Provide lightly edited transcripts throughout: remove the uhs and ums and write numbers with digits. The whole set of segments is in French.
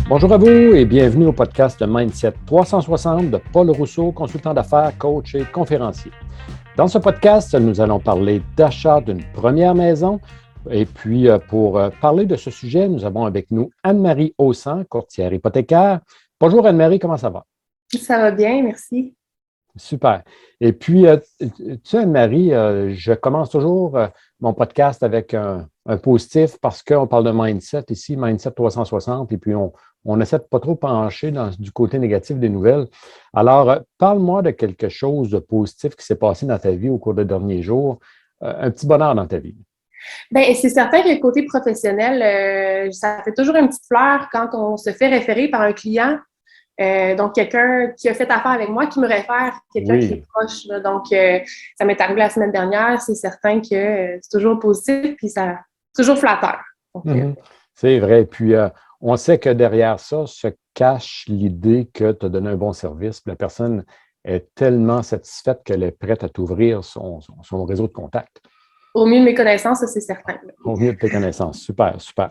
Bonjour à vous et bienvenue au podcast de Mindset 360 de Paul Rousseau, consultant d'affaires, coach et conférencier. Dans ce podcast, nous allons parler d'achat d'une première maison. Et puis, pour parler de ce sujet, nous avons avec nous Anne-Marie Haussan, courtière hypothécaire. Bonjour Anne-Marie, comment ça va? Ça va bien, merci. Super. Et puis, tu sais, Anne-Marie, je commence toujours mon podcast avec un positif parce qu'on parle de mindset ici, Mindset 360, et puis on essaie de pas trop pencher du côté négatif des nouvelles. Alors, parle-moi de quelque chose de positif qui s'est passé dans ta vie au cours des derniers jours, un petit bonheur dans ta vie. Bien, c'est certain que le côté professionnel, ça fait toujours une petite fleur quand on se fait référer par un client. Donc, quelqu'un qui a fait affaire avec moi, qui me réfère, quelqu'un qui Oui. est proche. Là. Donc, ça m'est arrivé la semaine dernière. C'est certain que c'est toujours positif, puis ça, toujours flatteur. Donc, C'est vrai. Puis, on sait que derrière ça se cache l'idée que tu as donné un bon service. Puis la personne est tellement satisfaite qu'elle est prête à t'ouvrir son réseau de contacts. au mieux de mes connaissances, ça, c'est certain. Au mieux de tes connaissances. Super, super.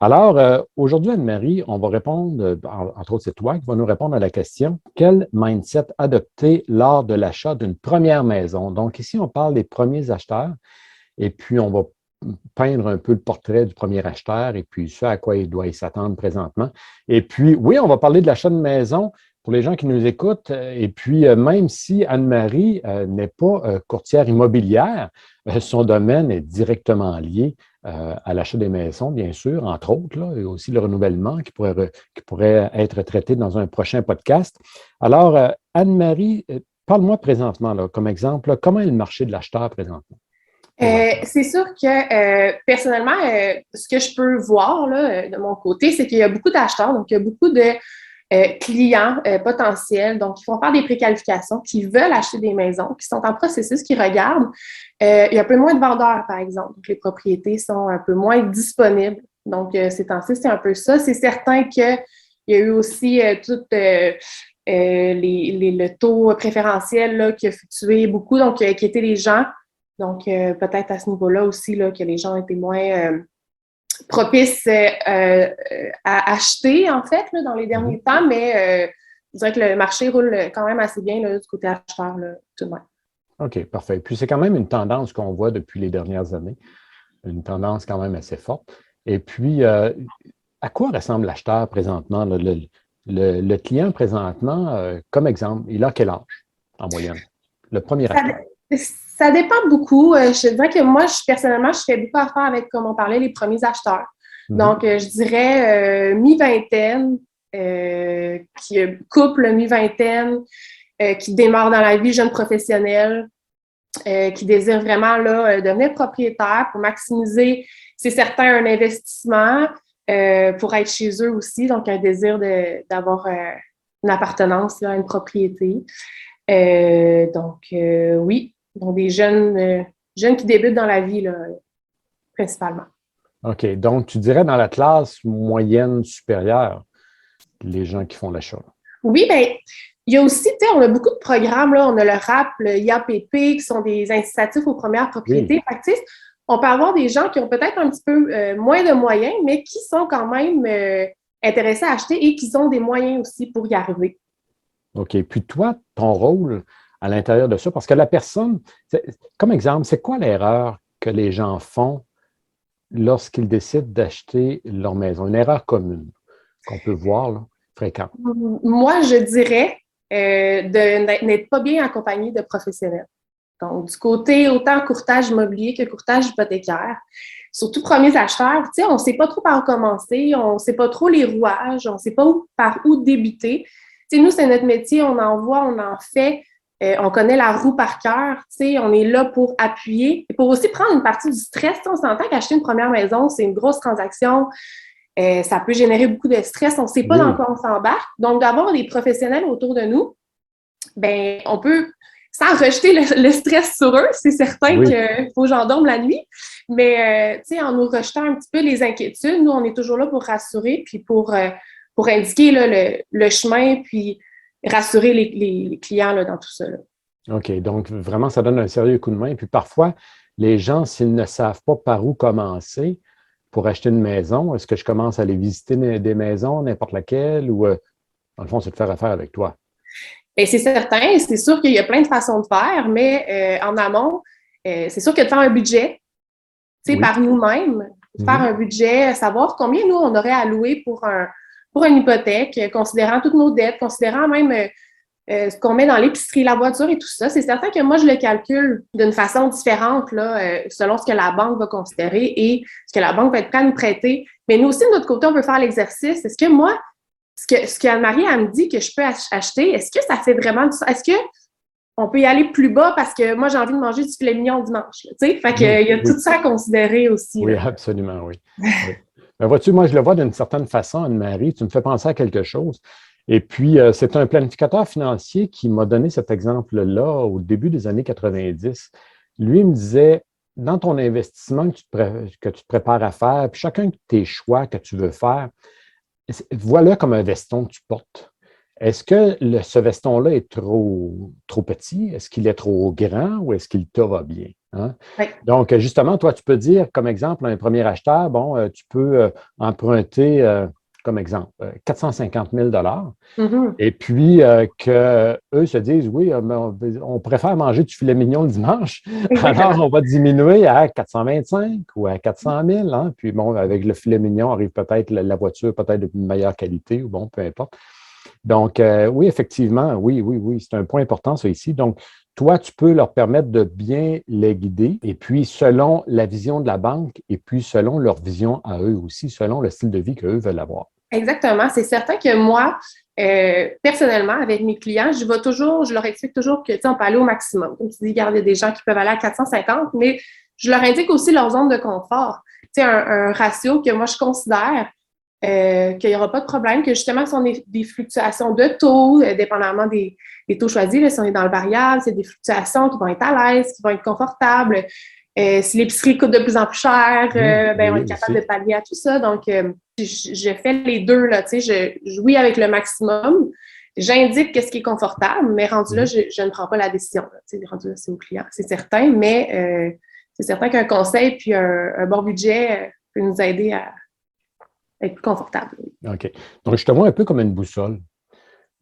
Alors, aujourd'hui, Anne-Marie, on va répondre, entre autres, c'est toi qui vas nous répondre à la question, quel mindset adopter lors de l'achat d'une première maison? Donc, ici, on parle des premiers acheteurs et puis on va peindre un peu le portrait du premier acheteur et puis ce à quoi il doit s'attendre présentement. Et puis, oui, on va parler de l'achat de maison pour les gens qui nous écoutent. Et puis, même si Anne-Marie n'est pas courtière immobilière, son domaine est directement lié à l'achat des maisons, bien sûr, entre autres, là, et aussi le renouvellement qui pourrait être traité dans un prochain podcast. Alors, Anne-Marie, parle-moi présentement, là, comme exemple, là, comment est le marché de l'acheteur présentement? C'est sûr que personnellement, ce que je peux voir là, de mon côté, c'est qu'il y a beaucoup d'acheteurs, donc il y a beaucoup de clients potentiels, donc qui font faire des préqualifications, qui veulent acheter des maisons, qui sont en processus, qui regardent. Il y a un peu moins de vendeurs, par exemple, donc les propriétés sont un peu moins disponibles. Donc, ces temps-ci, c'est un peu ça. C'est certain qu'il y a eu aussi le taux préférentiel là, qui a fluctué beaucoup, donc qui a inquiété les gens. Donc, peut-être à ce niveau-là aussi là, que les gens étaient moins propices à acheter, en fait, là, dans les derniers temps, mais je dirais que le marché roule quand même assez bien là, du côté acheteur, là, tout de même. OK, parfait. Puis c'est quand même une tendance qu'on voit depuis les dernières années, une tendance quand même assez forte. Et puis, à quoi ressemble l'acheteur présentement? Là, le client présentement, comme exemple, il a quel âge en moyenne? Le premier Ça, acheteur. ça dépend beaucoup. Je dirais que moi, personnellement, je fais beaucoup affaire avec, comme on parlait, les premiers acheteurs. Mhm. Donc, je dirais mi-vingtaine, couple mi-vingtaine, qui démarre dans la vie, jeune professionnel, qui désire vraiment là, devenir propriétaire pour maximiser, c'est certain, un investissement pour être chez eux aussi, donc un désir d'avoir une appartenance là, à une propriété. Oui, donc des jeunes qui débutent dans la vie, là, principalement. OK. Donc, tu dirais dans la classe moyenne supérieure, les gens qui font l'achat. Oui, bien, il y a aussi, tu sais, on a beaucoup de programmes, là, on a le RAP, le IAPP, qui sont des incitatifs aux premières Oui. propriétés. Fait que, tu sais, on peut avoir des gens qui ont peut-être un petit peu moins de moyens, mais qui sont quand même intéressés à acheter et qui ont des moyens aussi pour y arriver. OK. Puis toi, ton rôle à l'intérieur de ça, parce que la personne, comme exemple, c'est quoi l'erreur que les gens font lorsqu'ils décident d'acheter leur maison? Une erreur commune qu'on peut voir, là, fréquente. Moi, je dirais de n'être pas bien accompagné de professionnels. Donc, du côté autant courtage immobilier que courtage hypothécaire, surtout premiers acheteurs, tu sais, on ne sait pas trop par où commencer, on ne sait pas trop les rouages, on ne sait pas par où débuter. Tu sais, nous, c'est notre métier, on en voit, on en fait, on connaît la roue par cœur, tu sais, on est là pour appuyer et pour aussi prendre une partie du stress. Tu sais, on s'entend qu'acheter une première maison, c'est une grosse transaction, ça peut générer beaucoup de stress, on ne sait pas dans Oui. quoi on s'embarque. Donc, d'avoir des professionnels autour de nous, ben on peut, sans rejeter le stress sur eux, c'est certain Oui. qu'il faut que j'en dorme la nuit, mais tu sais, en nous rejetant un petit peu les inquiétudes, nous, on est toujours là pour rassurer, puis pour indiquer là, le chemin, puis rassurer les clients là, dans tout ça. Là. OK. Donc, vraiment, ça donne un sérieux coup de main. Puis parfois, les gens, s'ils ne savent pas par où commencer, pour acheter une maison? Est-ce que je commence à aller visiter des maisons, n'importe laquelle, ou dans le fond, c'est de faire affaire avec toi? Et c'est certain, c'est sûr qu'il y a plein de façons de faire, mais en amont, c'est sûr que de faire un budget, tu sais, Oui. par nous-mêmes, faire un budget, savoir combien nous, on aurait alloué pour une hypothèque, considérant toutes nos dettes, considérant même ce qu'on met dans l'épicerie, la voiture et tout ça. C'est certain que moi, je le calcule d'une façon différente, là, selon ce que la banque va considérer et ce que la banque va être prête à nous prêter. Mais nous aussi, de notre côté, on peut faire l'exercice. Est-ce que moi, ce qu'Anne-Marie, elle me dit que je peux acheter, est-ce que ça fait vraiment du sens? Est-ce que on peut y aller plus bas parce que moi, j'ai envie de manger du filet mignon dimanche. Tu sais, fait qu'il y a tout ça à considérer aussi. Oui, là. absolument, oui. Oui. Ben, vois-tu, moi, je le vois d'une certaine façon, Anne-Marie. Tu me fais penser à quelque chose. Et puis, c'est un planificateur financier qui m'a donné cet exemple-là au début des années 90. Lui, il me disait, dans ton investissement que tu te prépares à faire, puis chacun de tes choix que tu veux faire, vois-le comme un veston que tu portes. Est-ce que ce veston-là est trop petit? Est-ce qu'il est trop grand ou est-ce qu'il te va bien? Hein? Oui. Donc, justement, toi, tu peux dire, comme exemple, un premier acheteur, bon, tu peux emprunter, comme exemple, 450 000 Mm-hmm. et puis qu'eux se disent, oui, on préfère manger du filet mignon le dimanche, alors on va diminuer à 425 ou à 400 000. Hein? Puis bon, avec le filet mignon arrive peut-être la voiture, peut-être de meilleure qualité ou bon, peu importe. Donc, oui, effectivement, oui, c'est un point important, ça ici. Donc, toi, tu peux leur permettre de bien les guider et puis selon la vision de la banque et puis selon leur vision à eux aussi, selon le style de vie qu'eux veulent avoir. Exactement. C'est certain que moi, personnellement, avec mes clients, je leur explique toujours que, tu sais, on peut aller au maximum. Comme tu dis, il y a des gens qui peuvent aller à 450, mais je leur indique aussi leur zone de confort. Tu sais, un ratio que moi, je considère qu'il n'y aura pas de problème, que justement, si on a des fluctuations de taux, dépendamment des taux choisis, là, si on est dans le variable, c'est des fluctuations qui vont être à l'aise, qui vont être confortables. Si l'épicerie coûte de plus en plus cher, ben, on Oui, est capable aussi. de pallier à tout ça. Donc, je fais les deux, là, tu sais, je jouis avec le maximum. J'indique qu'est-ce qui est confortable, mais rendu là, je ne prends pas la décision. Là, tu sais, rendu là, c'est au client, c'est certain, mais c'est certain qu'un conseil puis un bon budget peut nous aider à être plus confortable. Oui. OK. Donc, je te vois un peu comme une boussole.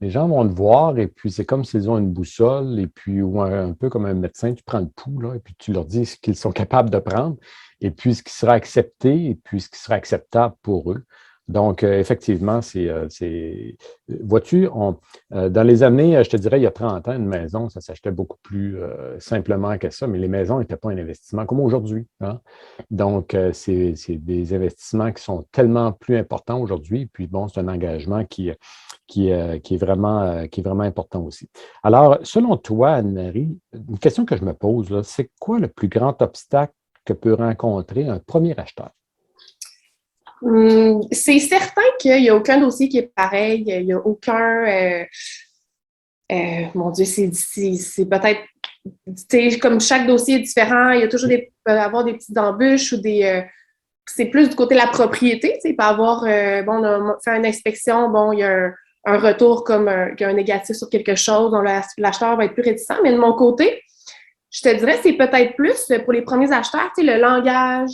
Les gens vont te voir et puis c'est comme s'ils ont une boussole et puis ou un peu comme un médecin, tu prends le pouls là, et puis tu leur dis ce qu'ils sont capables de prendre et puis ce qui sera accepté et puis ce qui sera acceptable pour eux. Donc, effectivement, vois-tu, dans les années, je te dirais, il y a 30 ans, une maison, ça s'achetait beaucoup plus simplement que ça, mais les maisons n'étaient pas un investissement comme aujourd'hui. Hein? Donc, c'est des investissements qui sont tellement plus importants aujourd'hui. Puis, bon, c'est un engagement qui est vraiment important aussi. Alors, selon toi, Anne-Marie, une question que je me pose, là, c'est quoi le plus grand obstacle que peut rencontrer un premier acheteur? C'est certain qu'il n'y a aucun dossier qui est pareil. Il n'y a aucun. Mon Dieu, c'est peut-être. Tu sais, comme chaque dossier est différent, il y a toujours peut avoir des petites embûches ou des. C'est plus du côté de la propriété. Tu sais, il peut avoir. Bon, on a fait une inspection, bon, il y a un retour comme qu'il y a un négatif sur quelque chose, donc l'acheteur va être plus réticent. Mais de mon côté, je te dirais, c'est peut-être plus pour les premiers acheteurs, tu sais, le langage,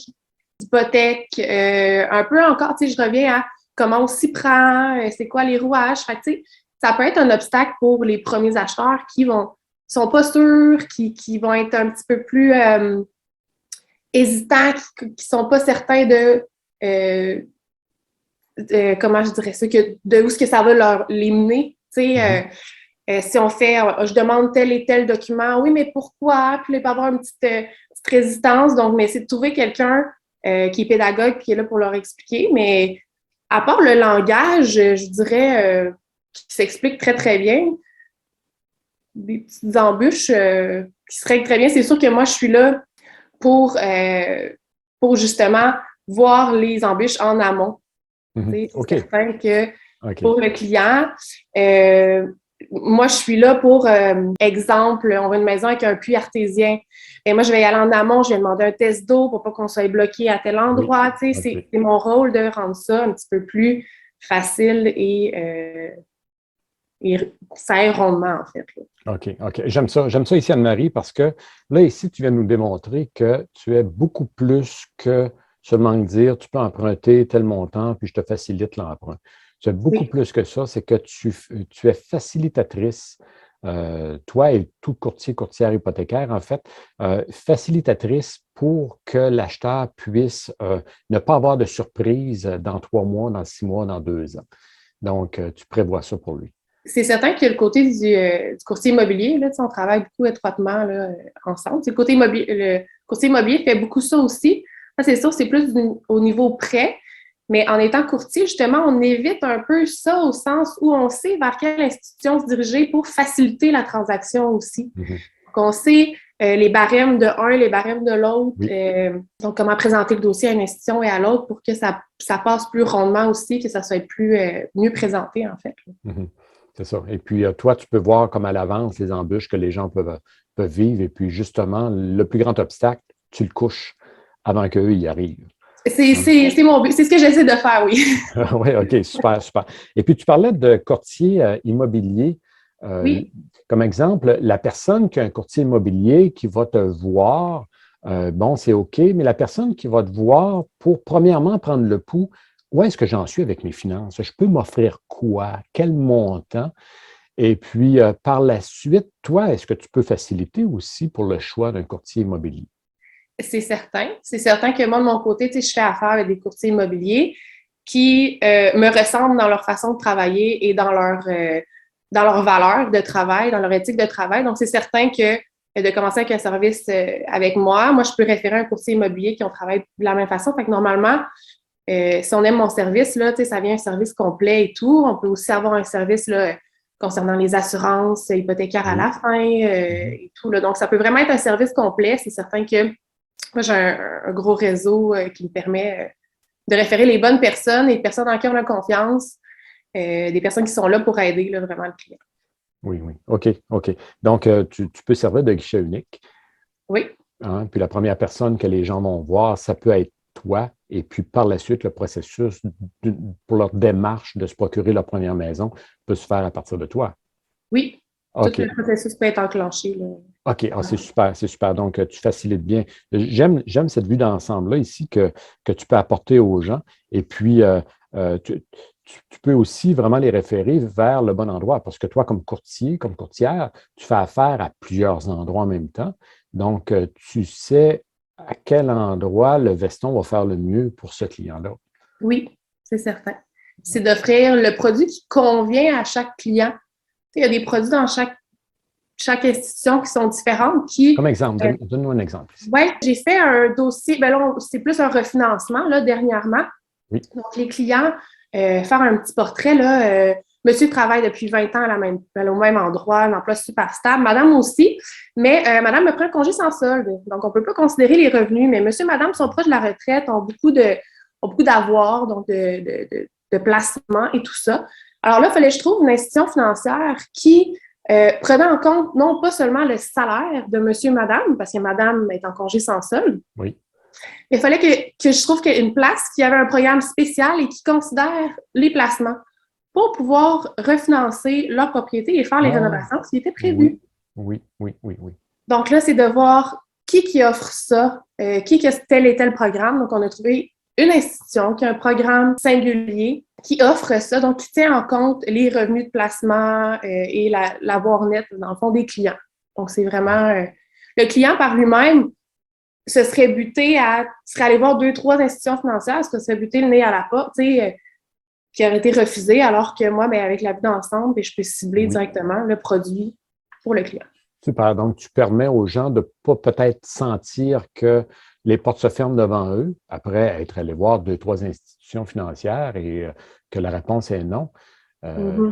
d'hypothèque, un peu encore, tu sais, je reviens à comment on s'y prend, c'est quoi les rouages. Fait que, tu sais, ça peut être un obstacle pour les premiers acheteurs qui sont pas sûrs, qui vont être un petit peu plus hésitants, qui sont pas certains euh, comment je dirais ça, de où est-ce que ça va les mener. Tu sais, si on fait, je demande tel et tel document, oui, mais pourquoi? Puis là, il peut y avoir une petite résistance. Donc, mais c'est de trouver quelqu'un qui est pédagogue qui est là pour leur expliquer. Mais à part le langage, je dirais, qui s'explique très, très bien, des petites embûches qui se règlent très bien. C'est sûr que moi, je suis là pour justement voir les embûches en amont. C'est OK. certain que OK. pour le client, moi, je suis là pour, exemple, on veut une maison avec un puits artésien. Et moi, je vais y aller en amont, je vais demander un test d'eau pour pas qu'on soit bloqué à tel Oui. endroit. Tu sais, OK. c'est mon rôle de rendre ça un petit peu plus facile et faire rondement, en fait. Là. OK. OK. J'aime ça. J'aime ça ici, Anne-Marie, parce que là, ici, tu viens de nous démontrer que tu es beaucoup plus que seulement dire, tu peux emprunter tel montant, puis je te facilite l'emprunt. C'est beaucoup plus que ça, c'est que tu es facilitatrice, toi et tout courtier, courtière hypothécaire, en fait, facilitatrice pour que l'acheteur puisse ne pas avoir de surprise dans 3 mois, dans 6 mois, dans 2 ans. Donc, tu prévois ça pour lui. C'est certain que le côté du courtier immobilier, là, on travaille beaucoup étroitement là, ensemble. Le courtier immobilier fait beaucoup ça aussi. Ça, c'est sûr, c'est plus au niveau prêt. Mais en étant courtier, justement, on évite un peu ça au sens où on sait vers quelle institution se diriger pour faciliter la transaction aussi. Mm-hmm. Donc, on sait les barèmes de un, les barèmes de l'autre. Oui. Donc, comment présenter le dossier à une institution et à l'autre pour que ça passe plus rondement aussi, que ça soit mieux présenté, en fait. Mm-hmm. C'est ça. Et puis, toi, tu peux voir comme à l'avance les embûches que les gens peuvent vivre. Et puis, justement, le plus grand obstacle, tu le couches avant qu'eux y arrivent. C'est mon but. C'est ce que j'essaie de faire, oui. Oui, OK, super, super. Et puis, tu parlais de courtier immobilier. Oui. Comme exemple, la personne qui a un courtier immobilier qui va te voir, bon, c'est OK, mais la personne qui va te voir pour, premièrement, prendre le pouls, où est-ce que j'en suis avec mes finances? Je peux m'offrir quoi? Quel montant? Et puis, par la suite, toi, est-ce que tu peux faciliter aussi pour le choix d'un courtier immobilier? C'est certain. C'est certain que moi, de mon côté, je fais affaire avec des courtiers immobiliers qui me ressemblent dans leur façon de travailler et dans leur valeur de travail, dans leur éthique de travail. Donc, c'est certain que de commencer avec un service avec moi, je peux référer un courtier immobilier qui ont travaillé de la même façon. Fait que normalement, si on aime mon service, là, ça vient un service complet et tout. On peut aussi avoir un service là, concernant les assurances hypothécaires à la fin et tout. Là. Donc, ça peut vraiment être un service complet. C'est certain que moi, j'ai un gros réseau qui me permet de référer les bonnes personnes, les personnes en qui on a confiance, des personnes qui sont là pour aider là, vraiment le client. Oui, oui. OK, OK. Donc, tu peux servir de guichet unique. Oui. Hein? Puis la première personne que les gens vont voir, ça peut être toi. Et puis par la suite, le processus pour leur démarche de se procurer leur première maison peut se faire à partir de toi. Oui. OK. Tout le processus peut être enclenché. Là. OK, c'est super, c'est super. Donc, tu facilites bien. J'aime cette vue d'ensemble-là ici que tu peux apporter aux gens. Et puis, tu peux aussi vraiment les référer vers le bon endroit parce que toi, comme courtier, comme courtière, tu fais affaire à plusieurs endroits en même temps. Donc, tu sais à quel endroit le veston va faire le mieux pour ce client-là. Oui, c'est certain. C'est d'offrir le produit qui convient à chaque client. Il y a des produits dans chaque institution qui sont différentes. Comme exemple, donne-nous un exemple ici. Oui, j'ai fait un dossier, ben là, c'est plus un refinancement là, dernièrement. Oui. Donc, les clients, faire un petit portrait, là, monsieur travaille depuis 20 ans au même endroit, l'emploi super stable, madame aussi, mais madame me prend un congé sans solde. Donc, on ne peut pas considérer les revenus, mais monsieur et madame sont proches de la retraite, ont beaucoup d'avoirs, donc de placements et tout ça. Alors là, il fallait que je trouve une institution financière qui prenait en compte non pas seulement le salaire de monsieur et madame, parce que madame est en congé sans solde, oui. mais il fallait que je trouve qu'il y ait une place qui avait un programme spécial et qui considère les placements pour pouvoir refinancer leur propriété et faire les rénovations, ce qui était prévu. Oui. Donc là, c'est de voir qui offre ça, qui a tel et tel programme. Donc, on a trouvé une institution qui a un programme singulier qui offre ça, donc qui tient en compte les revenus de placement et l'avoir net, dans le fond, des clients. Donc, c'est vraiment... le client par lui-même serait allé voir 2-3 institutions financières, se serait buté le nez à la porte, qui aurait été refusé, alors que moi, avec la vue d'ensemble, je peux cibler directement le produit pour le client. Super. Donc, tu permets aux gens de ne pas peut-être sentir que les portes se ferment devant eux après être allés voir 2-3 institutions financières et que la réponse est non.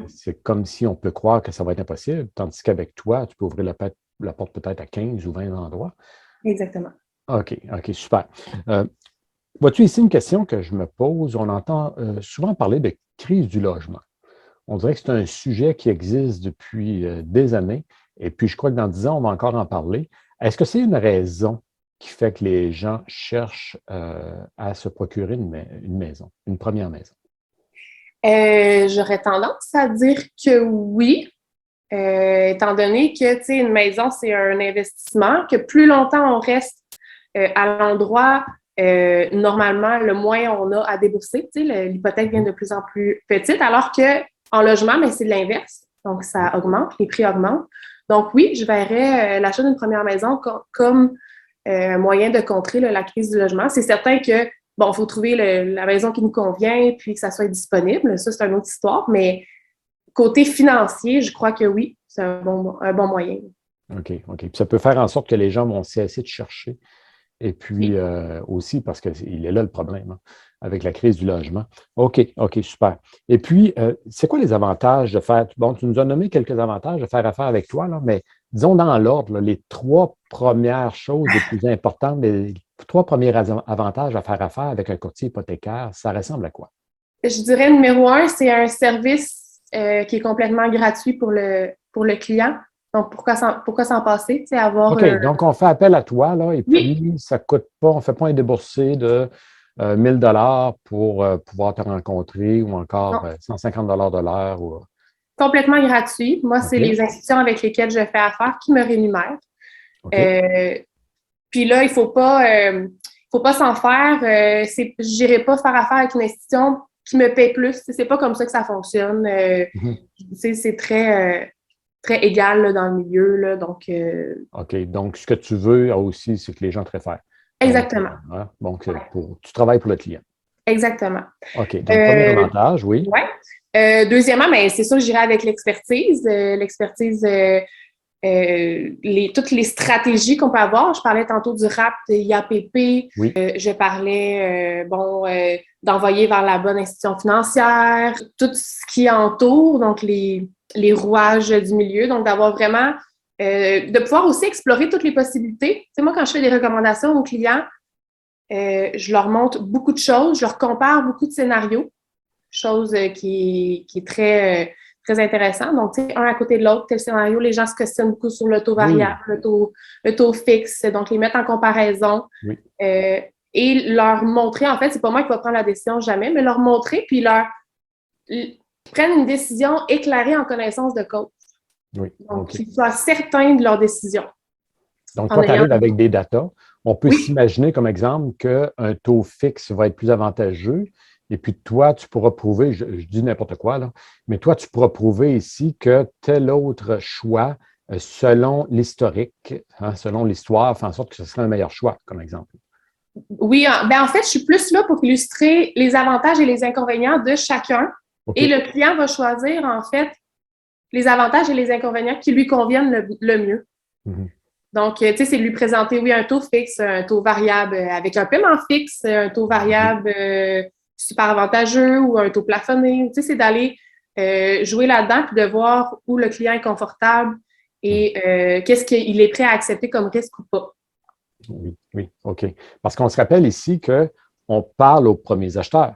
C'est comme si on peut croire que ça va être impossible, tandis qu'avec toi, tu peux ouvrir la porte peut-être à 15 ou 20 endroits. Exactement. OK, super. Vois-tu ici une question que je me pose? On entend souvent parler de crise du logement. On dirait que c'est un sujet qui existe depuis des années. Et puis, je crois que dans 10 ans, on va encore en parler. Est-ce que c'est une raison qui fait que les gens cherchent à se procurer une maison, une première maison? J'aurais tendance à dire que oui, étant donné que, une maison, c'est un investissement, que plus longtemps on reste à l'endroit normalement, le moins on a à débourser. Tu sais, l'hypothèque devient de plus en plus petite, alors qu'en logement, mais c'est l'inverse. Donc, ça augmente, les prix augmentent. Donc, oui, je verrais l'achat d'une première maison comme un moyen de contrer la crise du logement. C'est certain que, bon, il faut trouver la maison qui nous convient puis que ça soit disponible. Ça, c'est une autre histoire. Mais côté financier, je crois que oui, c'est un bon moyen. OK, OK. Puis ça peut faire en sorte que les gens vont cesser de chercher. Et puis aussi, parce qu'il est là le problème, hein, avec la crise du logement. OK, OK, super. Et puis, c'est quoi les avantages de faire, bon, tu nous as nommé quelques avantages de faire affaire avec toi, là, mais disons dans l'ordre, là, les 3 premières choses les plus importantes, les 3 premiers avantages à faire affaire avec un courtier hypothécaire, ça ressemble à quoi? Je dirais numéro 1, c'est un service qui est complètement gratuit pour le client. Donc, pourquoi s'en passer? Tu sais, avoir OK, donc on fait appel à toi, là, et Oui, puis ça ne coûte pas, on ne fait pas un déboursé de 1000 dollars pour pouvoir te rencontrer ou encore non, 150 dollars de l'heure. complètement gratuit. Moi, c'est OK, les institutions avec lesquelles je fais affaire qui me rémunèrent. OK. Euh, Puis là, il faut pas s'en faire. Je n'irai pas faire affaire avec une institution qui me paie plus. C'est pas comme ça que ça fonctionne. Mhm. C'est très égal là, dans le milieu. Là, donc, OK, donc ce que tu veux aussi, c'est que les gens te réfèrent. Donc, exactement. hein, donc tu travailles pour le client. Exactement. OK, donc premier Euh, avantage, oui. ouais. Deuxièmement, ben, c'est sûr que j'irai avec l'expertise. L'expertise, toutes les stratégies qu'on peut avoir. Je parlais tantôt du RAP, de IAPP. Oui, Je parlais, d'envoyer vers la bonne institution financière, tout ce qui entoure, donc les rouages du milieu. Donc, d'avoir vraiment, de pouvoir aussi explorer toutes les possibilités. Tu sais, moi, quand je fais des recommandations aux clients, je leur montre beaucoup de choses, je leur compare beaucoup de scénarios, chose qui est très intéressant. Donc, tu sais, un à côté de l'autre, tel scénario, les gens se questionnent beaucoup sur le taux oui, variable, le taux fixe, donc les mettre en comparaison oui. euh, et leur montrer, en fait, c'est pas moi qui va prendre la décision jamais, mais leur montrer puis qu'ils prennent une décision éclairée en connaissance de cause. Oui, Donc, OK. qu'ils soient certains de leur décision. Donc, En toi, tu ayant... arrives avec des datas. On peut Oui, s'imaginer, comme exemple, qu'un taux fixe va être plus avantageux. Et puis, toi, tu pourras prouver, je dis n'importe quoi, là, mais toi, tu pourras prouver ici que tel autre choix, selon l'historique, hein, selon l'histoire, fait en sorte que ce serait un meilleur choix, comme exemple. oui. En fait, je suis plus là pour illustrer les avantages et les inconvénients de chacun. Et OK. le client va choisir, en fait, les avantages et les inconvénients qui lui conviennent le mieux. Mhm. Donc, tu sais, c'est de lui présenter, oui, un taux fixe, un taux variable avec un paiement fixe, un taux Mhm. variable super avantageux ou un taux plafonné. Tu sais, c'est d'aller jouer là-dedans puis de voir où le client est confortable Mhm. et qu'est-ce qu'il est prêt à accepter comme risque ou pas. Oui, oui, OK. Parce qu'on se rappelle ici qu'on parle aux premiers acheteurs. Hein?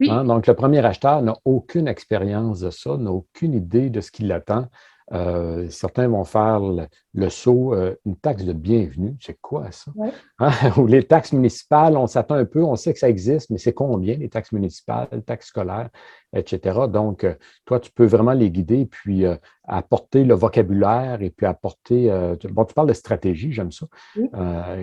Oui, Donc, le premier acheteur n'a aucune expérience de ça, n'a aucune idée de ce qui l'attend. Certains vont faire le saut, une taxe de bienvenue, c'est quoi ça? ouais. Hein? Ou les taxes municipales, on s'attend un peu, on sait que ça existe, mais c'est combien les taxes municipales, les taxes scolaires, etc. Donc, toi, tu peux vraiment les guider, puis apporter le vocabulaire et puis apporter, bon, tu parles de stratégie, j'aime ça, Oui.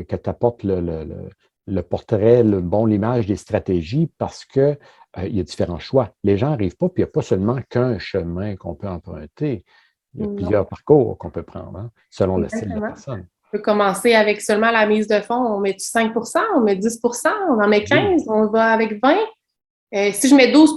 que tu apportes le portrait, l'image des stratégies parce que il y a différents choix. Les gens n'arrivent pas, puis il n'y a pas seulement qu'un chemin qu'on peut emprunter. Il y a Non, plusieurs parcours qu'on peut prendre, hein, selon le style de la exactement. personne. On peut commencer avec seulement la mise de fonds. On met 5 on met 10 on en met Oui. 15 on va avec 20. Si je mets 12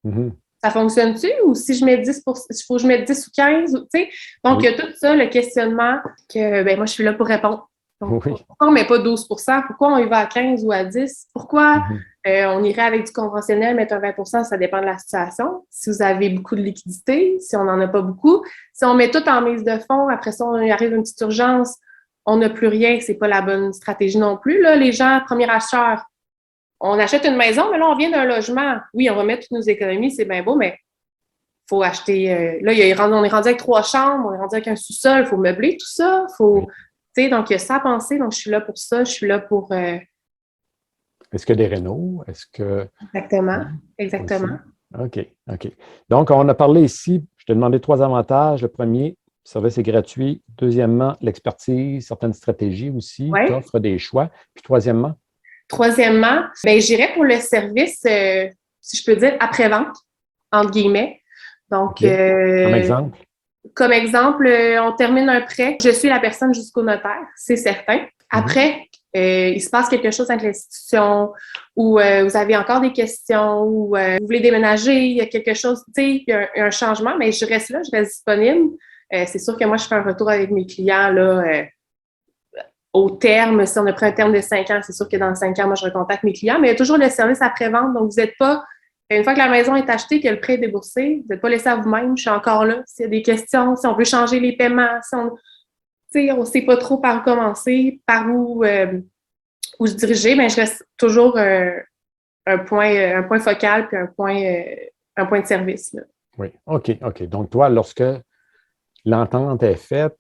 Mhm. ça fonctionne-tu? Ou si je mets 10 il faut que je mette 10 ou 15? Tu sais? Donc, il y Oui. a tout ça, le questionnement que ben, moi, je suis là pour répondre. Donc, Oui. pourquoi on ne met pas 12 pourquoi on y va à 15 ou à 10? Pourquoi Mhm. on irait avec du conventionnel, mettre un 20 ça dépend de la situation. Si vous avez beaucoup de liquidités, si on n'en a pas beaucoup. Si on met tout en mise de fonds, après ça, on arrive une petite urgence, on n'a plus rien, c'est pas la bonne stratégie non plus. Là, les gens, premiers acheteurs, on achète une maison, mais là, on vient d'un logement. Oui, on va mettre toutes nos économies, c'est bien beau, mais il faut acheter. Là, on est rendu avec 3 chambres, on est rendu avec un sous-sol, il faut meubler tout ça. Oui. Donc, il y a ça à penser. Donc, je suis là pour ça. Je suis là pour. Est-ce que des rénaux? Est-ce que. Exactement. Hein, Exactement. aussi? OK. OK. Donc, on a parlé ici, je t'ai demandé 3 avantages. Le premier, le service est gratuit. Deuxièmement, l'expertise, certaines stratégies aussi, Oui. t'offres des choix. Puis troisièmement, Troisièmement, ben, j'irais pour le service, si je peux dire, après-vente, entre guillemets. Donc, OK. Comme exemple? Comme exemple, on termine un prêt, je suis la personne jusqu'au notaire, c'est certain. Après, il se passe quelque chose avec l'institution ou vous avez encore des questions ou vous voulez déménager, il y a quelque chose, tu sais, il y a un changement, mais je reste là, je reste disponible. C'est sûr que moi, je fais un retour avec mes clients là, au terme. Si on a pris un terme de 5 ans, c'est sûr que dans 5 ans, moi, je recontacte mes clients, mais il y a toujours le service après-vente. Donc, vous n'êtes pas, une fois que la maison est achetée, que le prêt est déboursé, vous n'êtes pas laissé à vous-même. Je suis encore là. S'il y a des questions, si on veut changer les paiements, si on ne sait pas trop par où commencer, par où se diriger, mais je reste toujours un point focal puis un point de service. Là. Oui. OK. Donc, toi, lorsque l'entente est faite,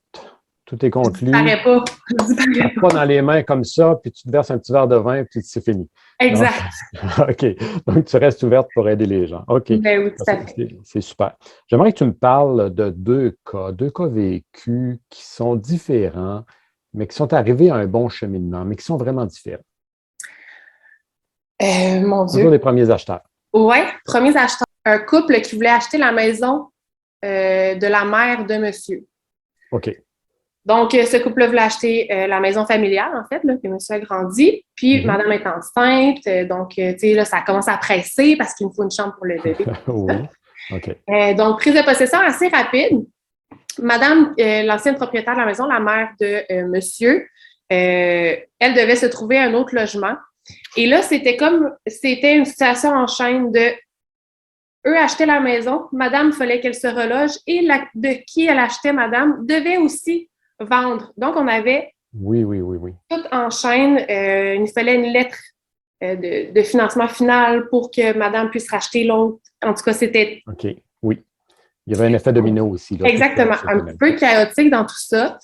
tout est conclu. Je ne pas. Tu ne pas dans les mains comme ça, puis tu te verses un petit verre de vin, puis c'est fini. Exact. Donc, OK. Donc, tu restes ouverte pour aider les gens. OK. Ben oui, tout à fait. C'est super. J'aimerais que tu me parles de deux cas vécus qui sont différents, mais qui sont arrivés à un bon cheminement, mais qui sont vraiment différents. Mon Dieu. Toujours les premiers acheteurs. Oui, premiers acheteurs. Un couple qui voulait acheter la maison de la mère de monsieur. OK. Donc, ce couple-là voulait acheter la maison familiale, en fait, là, que monsieur a grandi. Puis, madame est enceinte. Donc, tu sais, là, ça commence à presser parce qu'il me faut une chambre pour le bébé. Oui. OK. Donc, prise de possession assez rapide. Madame, l'ancienne propriétaire de la maison, la mère de monsieur, elle devait se trouver un autre logement. Et là, c'était une situation en chaîne de eux achetaient la maison, madame, il fallait qu'elle se reloge et de qui elle achetait, madame, devait aussi vendre. Donc, on avait Oui. tout en chaîne. Il fallait une lettre de financement final pour que madame puisse racheter l'autre. En tout cas, c'était... OK. Oui. Il y avait un effet domino aussi. Là, exactement. Un petit peu chaotique dans tout ça.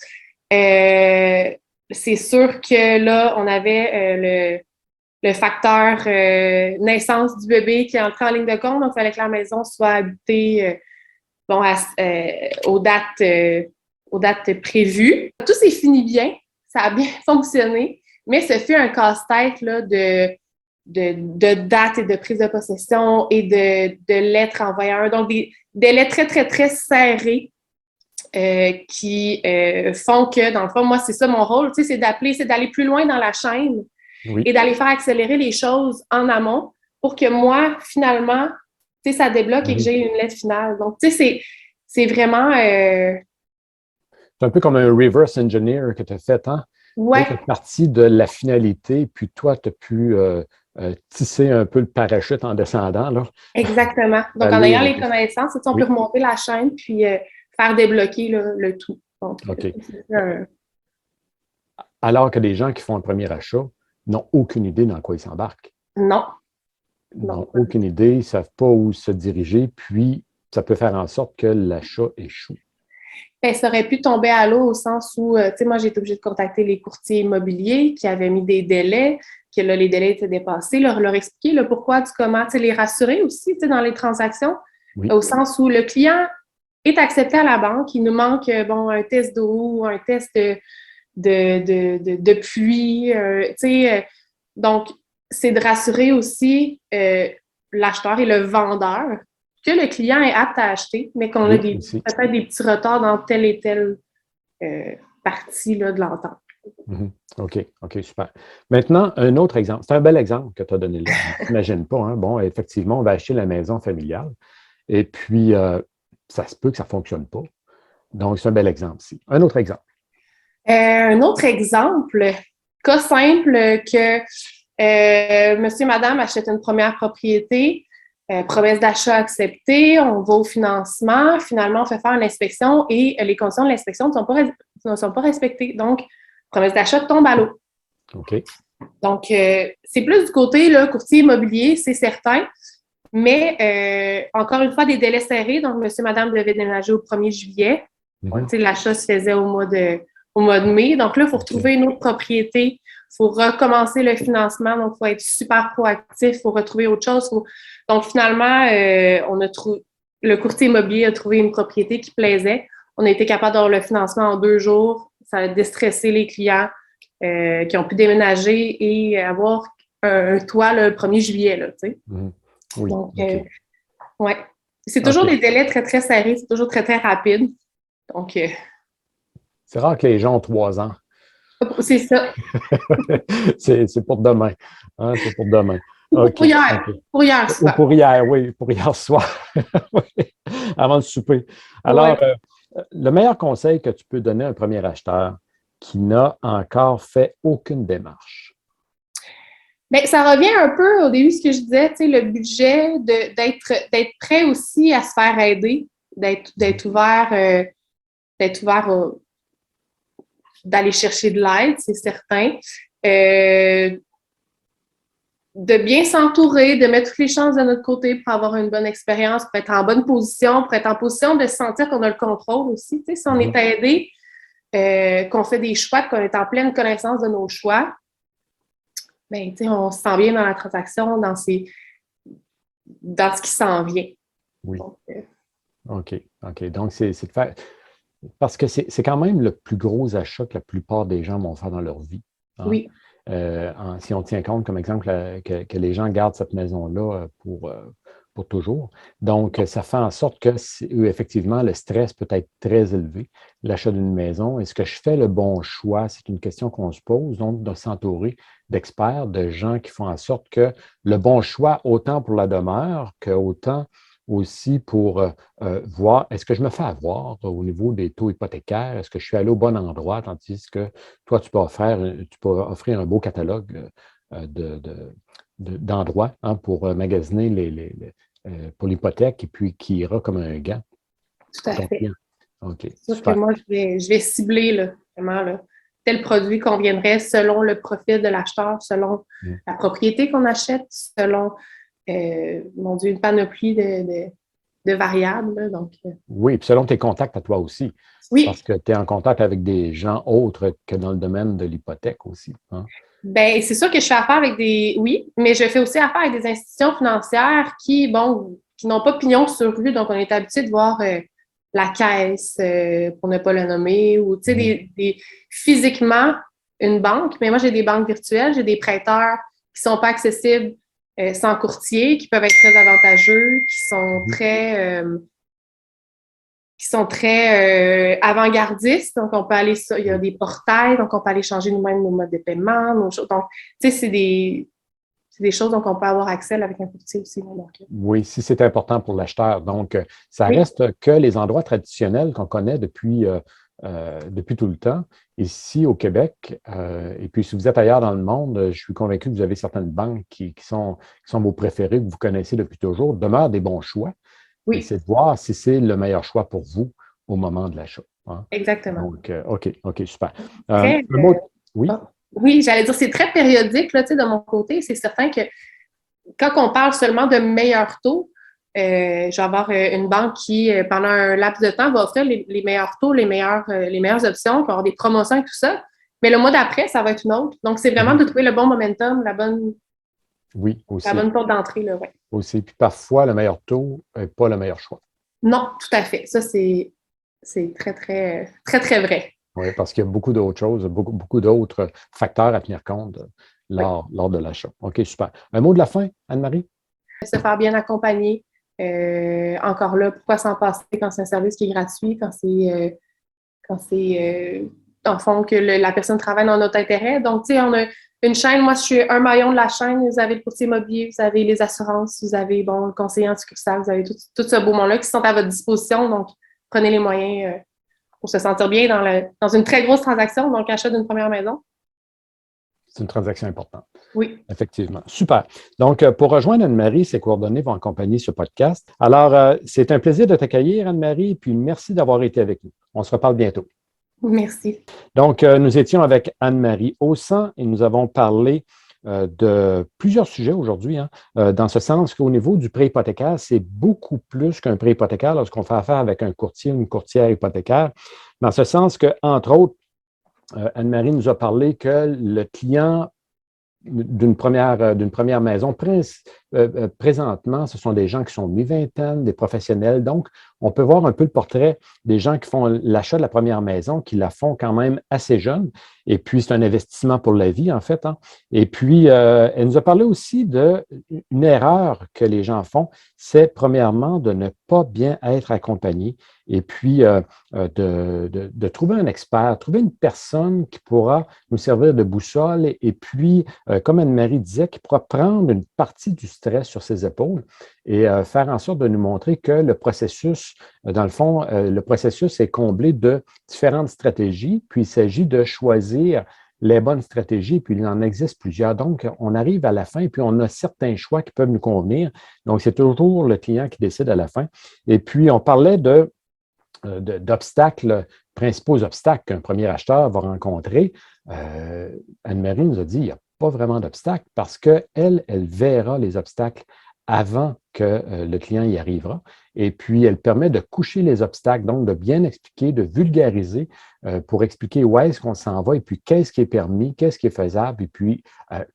C'est sûr que là, on avait le facteur naissance du bébé qui est entré en ligne de compte. Donc, il fallait que la maison soit habitée aux dates prévues. Tout s'est fini bien. Ça a bien fonctionné. Mais ce fut un casse-tête là, de dates et de prise de possession et de lettres envoyées à eux. Donc, des délais très, très, très serrés qui font que, dans le fond, moi, c'est ça mon rôle, c'est d'aller plus loin dans la chaîne et d'aller faire accélérer les choses en amont pour que moi, finalement, ça débloque et que j'ai une lettre finale. Donc, c'est vraiment... C'est un peu comme un reverse engineer que tu as fait, hein? Ouais. Tu es partie de la finalité, puis toi, tu as pu tisser un peu le parachute en descendant. Là. Exactement. Donc, en ayant les connaissances, on peut remonter la chaîne puis faire débloquer le tout. Donc, OK. Alors que les gens qui font le premier achat n'ont aucune idée dans quoi ils s'embarquent. Non. Ils n'ont aucune idée, ils ne savent pas où se diriger, puis ça peut faire en sorte que l'achat échoue. Bien, ça aurait pu tomber à l'eau au sens où, tu sais, moi, j'ai été obligée de contacter les courtiers immobiliers qui avaient mis des délais, que là, les délais étaient dépassés, leur expliquer le pourquoi du comment, tu sais, les rassurer aussi, tu sais, dans les transactions, au sens où le client est accepté à la banque, il nous manque, un test d'eau, un test de pluie, tu sais, donc, c'est de rassurer aussi l'acheteur et le vendeur que le client est apte à acheter, mais qu'on a peut-être des petits retards dans telle et telle partie là, de l'entente. OK, super. Maintenant, un autre exemple. C'est un bel exemple que tu as donné là. T'imagines pas, hein? Bon, effectivement, on va acheter la maison familiale et puis ça se peut que ça ne fonctionne pas. Donc, c'est un bel exemple ici. Un autre exemple. Un autre exemple, cas simple que monsieur et madame achètent une première propriété, promesse d'achat acceptée, on va au financement, finalement, on fait faire une inspection et les conditions de l'inspection ne sont pas respectées. Donc, promesse d'achat tombe à l'eau. OK. Donc, c'est plus du côté là, courtier immobilier, c'est certain, mais encore une fois, des délais serrés. Donc, monsieur et madame devaient déménager au 1er juillet. L'achat se faisait au mois de mai. Donc là, il faut retrouver une autre propriété. Il faut recommencer le financement. Donc, il faut être super proactif. Il faut retrouver autre chose. Donc, finalement, le courtier immobilier a trouvé une propriété qui plaisait. On a été capable d'avoir le financement en 2 jours. Ça a déstressé les clients qui ont pu déménager et avoir un toit le 1er juillet, là, tu sais. Oui, Donc, OK. ouais. C'est toujours OK. des délais très, très serrés. C'est toujours très, très rapide. Donc, C'est rare que les gens ont 3 ans. c'est ça. C'est pour demain. Hein, c'est pour demain. Ou OK, pour hier. OK. Pour hier Ou soir. pour hier, oui, pour hier soir. Oui, avant le souper. Alors, Ouais. le meilleur conseil que tu peux donner à un premier acheteur qui n'a encore fait aucune démarche. Bien, ça revient un peu au début ce que je disais, tu sais, le budget, d'être prêt aussi à se faire aider, d'être ouvert, d'aller chercher de l'aide, c'est certain. De bien s'entourer, de mettre toutes les chances de notre côté pour avoir une bonne expérience, pour être en bonne position, pour être en position de sentir qu'on a le contrôle aussi. Tu sais, si on est aidé, qu'on fait des choix, qu'on est en pleine connaissance de nos choix, ben, tu sais, on se sent bien dans la transaction, dans ce qui s'en vient. Oui. Donc, OK. OK. Donc, c'est de faire. Parce que c'est quand même le plus gros achat que la plupart des gens vont faire dans leur vie. Hein? oui. Si on tient compte, comme exemple, que les gens gardent cette maison-là pour toujours. Donc, ça fait en sorte que, effectivement, le stress peut être très élevé, l'achat d'une maison. Est-ce que je fais le bon choix? C'est une question qu'on se pose, donc de s'entourer d'experts, de gens qui font en sorte que le bon choix, autant pour la demeure qu'autant aussi pour voir, est-ce que je me fais avoir au niveau des taux hypothécaires? Est-ce que je suis allé au bon endroit? Tandis que toi, tu peux offrir un beau catalogue d'endroits hein, pour magasiner pour l'hypothèque et puis qui ira comme un gant Tout à à ton fait. client. OK, C'est sûr que super. moi, je vais cibler là, vraiment là, tel produit conviendrait selon le profil de l'acheteur, selon Mm. la propriété qu'on achète, selon, mon Dieu, une panoplie de variables. Là, donc, Oui, puis selon tes contacts à toi aussi, oui, parce que tu es en contact avec des gens autres que dans le domaine de l'hypothèque aussi. Hein? ben c'est sûr que je fais affaire avec oui, mais je fais aussi affaire avec des institutions financières qui n'ont pas pignon sur rue, donc on est habitué de voir la caisse, pour ne pas le nommer, ou tu sais, Mhm. physiquement une banque, mais moi j'ai des banques virtuelles, j'ai des prêteurs qui sont pas accessibles sans courtier, qui peuvent être très avantageux, Mhm. qui sont très avant-gardistes. Donc, on peut aller, il y a Oui. des portails, donc on peut aller changer nous-mêmes nos modes de paiement, nos choses. Donc, tu sais, c'est des choses dont on peut avoir accès avec un courtier aussi. Donc, Oui, si c'est important pour l'acheteur. Donc, ça oui, reste que les endroits traditionnels qu'on connaît depuis tout le temps. Ici, au Québec, et puis si vous êtes ailleurs dans le monde, je suis convaincu que vous avez certaines banques qui sont vos préférées, que vous connaissez depuis toujours, demeurent des bons choix, mais oui, c'est de voir si c'est le meilleur choix pour vous au moment de l'achat. Hein. exactement. Donc, OK, super. Très, Un mot, oui, oui, j'allais dire, c'est très périodique, là, tu sais, de mon côté. C'est certain que quand on parle seulement de meilleurs taux, je vais avoir une banque qui, pendant un laps de temps, va offrir les meilleurs taux, les meilleures options, qui va avoir des promotions et tout ça. Mais le mois d'après, ça va être une autre. Donc, c'est vraiment mhm, de trouver le bon momentum, oui, la aussi, bonne porte d'entrée, là, ouais. aussi. Puis parfois, le meilleur taux n'est pas le meilleur choix. Non, tout à fait. Ça, c'est très, très, très, très vrai. Oui, parce qu'il y a beaucoup d'autres choses, beaucoup d'autres facteurs à tenir compte Oui. lors de l'achat. OK, super. Un mot de la fin, Anne-Marie? Se faire bien accompagner. Encore là, pourquoi s'en passer quand c'est un service qui est gratuit, dans le fond, que la personne travaille dans notre intérêt. Donc, tu sais, on a une chaîne, moi, je suis un maillon de la chaîne. Vous avez le courtier immobilier, vous avez les assurances, vous avez, bon, le conseiller en succursale, vous avez tout ce beau monde-là qui sont à votre disposition. Donc, prenez les moyens pour se sentir bien dans une très grosse transaction, donc achat d'une première maison. C'est une transaction importante. Oui. Effectivement. Super. Donc, pour rejoindre Anne-Marie, ses coordonnées vont accompagner ce podcast. Alors, c'est un plaisir de t'accueillir, Anne-Marie, puis merci d'avoir été avec nous. On se reparle bientôt. Merci. Donc, nous étions avec Anne-Marie Haussan et nous avons parlé de plusieurs sujets aujourd'hui, hein, dans ce sens qu'au niveau du prêt hypothécaire, c'est beaucoup plus qu'un prêt hypothécaire lorsqu'on fait affaire avec un courtier ou une courtière hypothécaire, dans ce sens que, entre autres, Anne-Marie nous a parlé que le client d'une première maison présentement, ce sont des gens qui sont mi-vingtaine, des professionnels. Donc, on peut voir un peu le portrait des gens qui font l'achat de la première maison, qui la font quand même assez jeunes. Et puis, c'est un investissement pour la vie, en fait. Hein. Et puis, elle nous a parlé aussi d'une erreur que les gens font, c'est premièrement de ne pas bien être accompagné et puis de trouver un expert, trouver une personne qui pourra nous servir de boussole et puis, comme Anne-Marie disait, qui pourra prendre une partie du stress sur ses épaules et faire en sorte de nous montrer que le processus, dans le fond, le processus est comblé de différentes stratégies, puis il s'agit de choisir les bonnes stratégies, puis il en existe plusieurs. Donc, on arrive à la fin, puis on a certains choix qui peuvent nous convenir. Donc, c'est toujours le client qui décide à la fin. Et puis, on parlait d'obstacles, principaux obstacles qu'un premier acheteur va rencontrer. Anne-Marie nous a dit, il n'y a pas vraiment d'obstacles parce qu'elle verra les obstacles avant que le client y arrivera. Et puis, elle permet de coucher les obstacles, donc de bien expliquer, de vulgariser pour expliquer où est-ce qu'on s'en va et puis qu'est-ce qui est permis, qu'est-ce qui est faisable et puis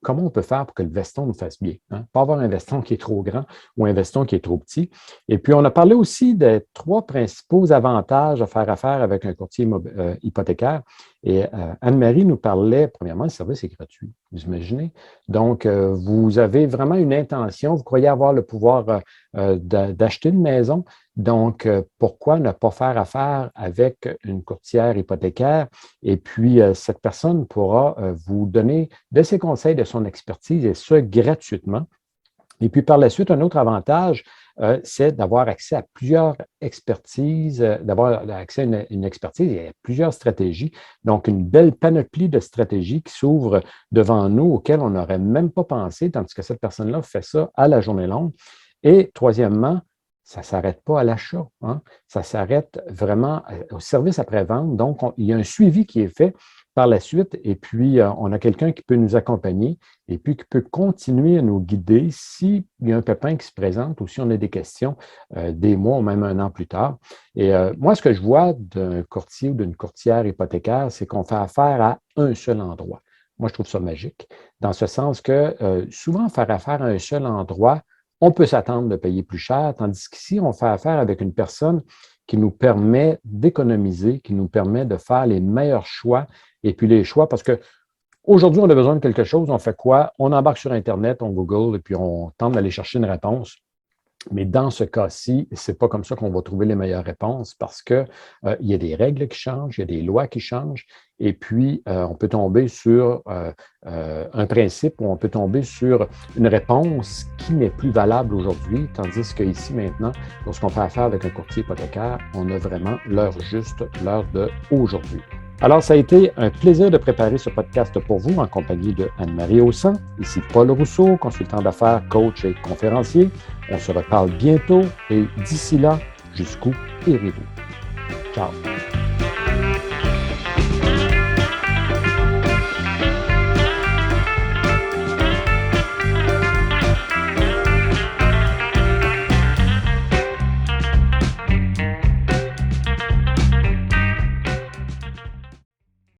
comment on peut faire pour que le veston nous fasse bien. Hein? Pas avoir un veston qui est trop grand ou un veston qui est trop petit. Et puis, on a parlé aussi des 3 principaux avantages à faire affaire avec un courtier hypothécaire. Et Anne-Marie nous parlait, premièrement, le service est gratuit, vous imaginez. Donc, vous avez vraiment une intention, vous croyez avoir le pouvoir d'acheter une maison. Donc, pourquoi ne pas faire affaire avec une courtière hypothécaire? Et puis, cette personne pourra vous donner de ses conseils, de son expertise, et ce, gratuitement. Et puis, par la suite, un autre avantage, c'est d'avoir accès à plusieurs expertises, d'avoir accès à une expertise et à plusieurs stratégies. Donc, une belle panoplie de stratégies qui s'ouvrent devant nous, auxquelles on n'aurait même pas pensé, tandis que cette personne-là fait ça à la journée longue. Et troisièmement, ça ne s'arrête pas à l'achat. Hein? Ça s'arrête vraiment au service après-vente. Donc, il y a un suivi qui est fait par la suite et puis on a quelqu'un qui peut nous accompagner et puis qui peut continuer à nous guider s'il y a un pépin qui se présente ou si on a des questions des mois ou même un an plus tard. Et moi, ce que je vois d'un courtier ou d'une courtière hypothécaire, c'est qu'on fait affaire à un seul endroit. Moi, je trouve ça magique, dans ce sens que souvent, faire affaire à un seul endroit, on peut s'attendre de payer plus cher, tandis qu'ici, on fait affaire avec une personne qui nous permet d'économiser, qui nous permet de faire les meilleurs choix. Et puis les choix, parce qu'aujourd'hui, on a besoin de quelque chose, on fait quoi? On embarque sur Internet, on Google et puis on tente d'aller chercher une réponse. Mais dans ce cas-ci, ce n'est pas comme ça qu'on va trouver les meilleures réponses parce qu'il y a des règles qui changent, il y a des lois qui changent, et puis on peut tomber sur un principe ou on peut tomber sur une réponse qui n'est plus valable aujourd'hui, tandis qu'ici maintenant, lorsqu'on fait affaire avec un courtier hypothécaire, on a vraiment l'heure juste, l'heure d'aujourd'hui. Alors, ça a été un plaisir de préparer ce podcast pour vous en compagnie de Anne-Marie Haussan. Ici Paul Rousseau, consultant d'affaires, coach et conférencier. On se reparle bientôt et d'ici là, jusqu'où irez-vous? Ciao!